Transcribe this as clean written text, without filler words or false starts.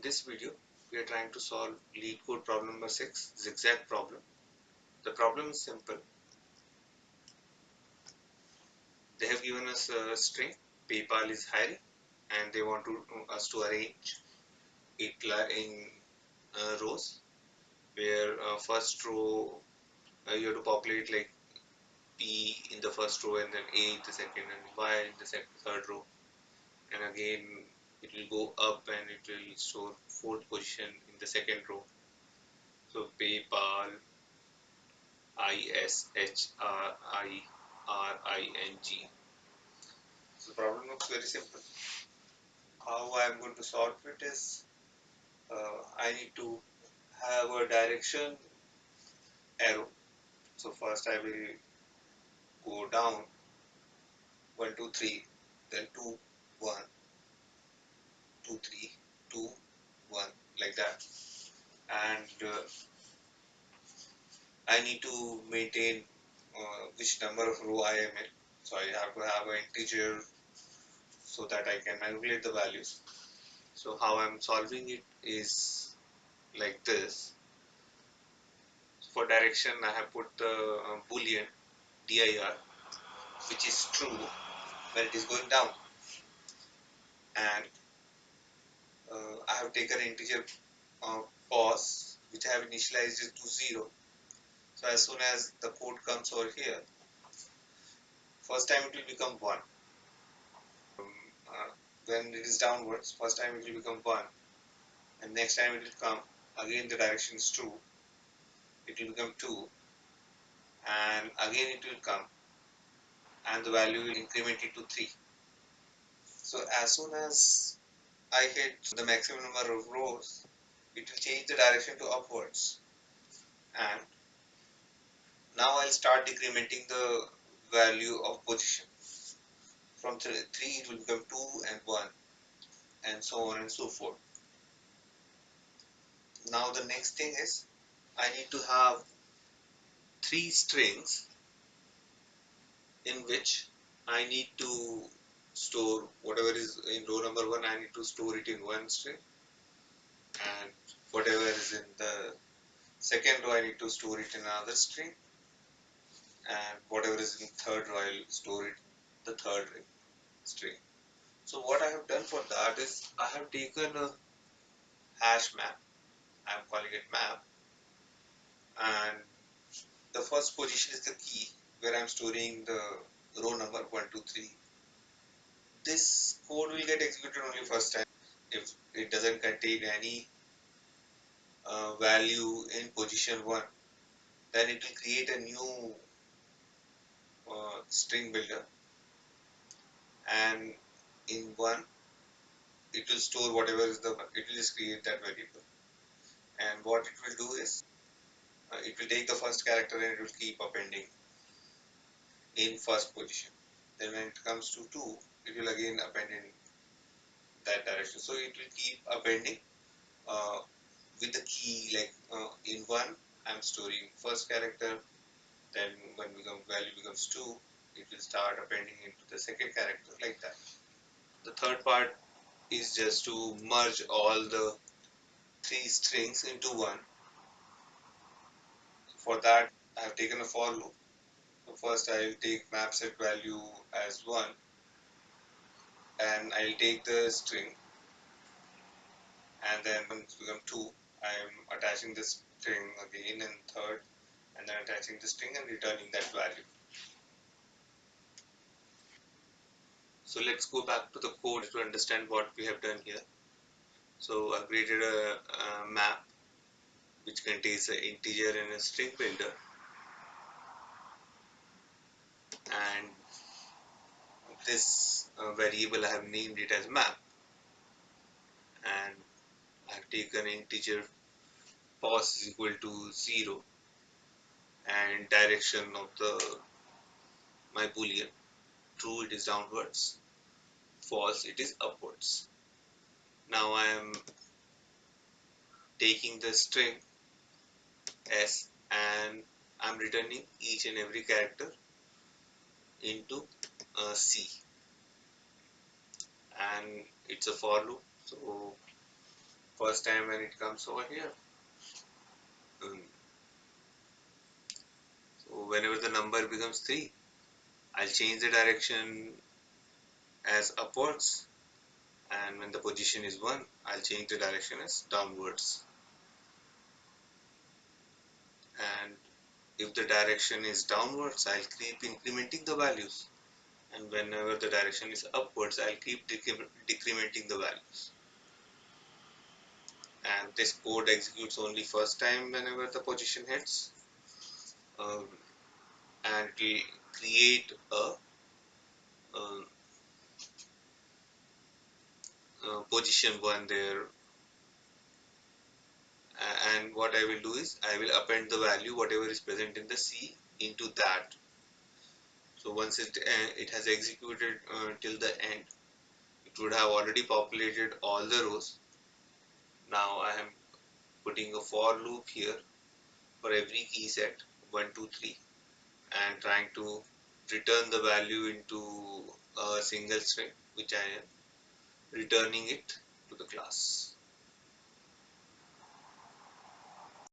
this video, we are trying to solve LeetCode problem number 6, zigzag problem. The problem is simple. They have given us a string, PayPal is hiring, and they want us to arrange it in rows, where first row you have to populate like P in the first row, and then A in the second, and Y in the third row, and again it will go up and it will store fourth position in the second row. So PayPal ISHRIRING. So the problem looks very simple. How I am going to solve it is I need to have a direction arrow. So first I will go down 1, 2, 3, then 2, 1, 2, 3, 2, 1, like that. And I need to maintain which number of row I am in. So I have to have an integer so that I can manipulate the values. So how I'm solving it is like this. For direction, I have put the boolean dir, which is true when it is going down, and I have taken integer pos, which I have initialized it to 0. So as soon as the code comes over here, first time it will become 1. Uh, when it is downwards, first time it will become 1, and next time it will come, again the direction is true, it will become 2, and again it will come, and the value will increment it to 3. So as soon as I hit the maximum number of rows, it will change the direction to upwards, and now I'll start decrementing the value of position. From 3 it will become 2 and 1, and so on and so forth. Now the next thing is I need to have 3 strings in which I need to store whatever is in row number 1. I need to store it in one string, and whatever is in the second row I need to store it in another string, and whatever is in third row I'll store it in the third string. So what I have done for that is I have taken a hash map. I am calling it map, and the first position is the key where I am storing the row number 1, 2, 3. This code will get executed only first time. If it doesn't contain any value in position 1, then it will create a new string builder, and in 1 it will store whatever is it will just create that variable, and what it will do is it will take the first character and it will keep appending in first position. Then when it comes to 2, it will again append in that direction. So it will keep appending uh, with the key, like in 1 I'm storing first character, then when value becomes 2, it will start appending into the second character, like that. The third part is just to merge all the 3 strings into one. For that I have taken a for loop. So first I will take map set value as 1, and I'll take the string, and then when it's become 2, I'm attaching the string again in third, and then attaching the string and returning that value. So let's go back to the code to understand what we have done here. So I've created a map which contains an integer and a string builder, and this variable I have named it as map, and I have taken integer pos is equal to 0, and direction of my boolean, true it is downwards, false it is upwards. Now I am taking the string s, and I'm returning each and every character into C, and it's a for loop. So first time when it comes over here. Um, so whenever the number becomes 3, I'll change the direction as upwards, and when the position is 1, I'll change the direction as downwards. And if the direction is downwards, I'll keep incrementing the values, and whenever the direction is upwards, I'll keep decrementing the values. And this code executes only first time whenever the position hits, um, and it will create position 1 there. And what I will do is I will append the value whatever is present in the C into that. So once it has executed till the end, it would have already populated all the rows. Now I am putting a for loop here for every key set 1, 2, 3, and trying to return the value into a single string, which I am returning it to the class.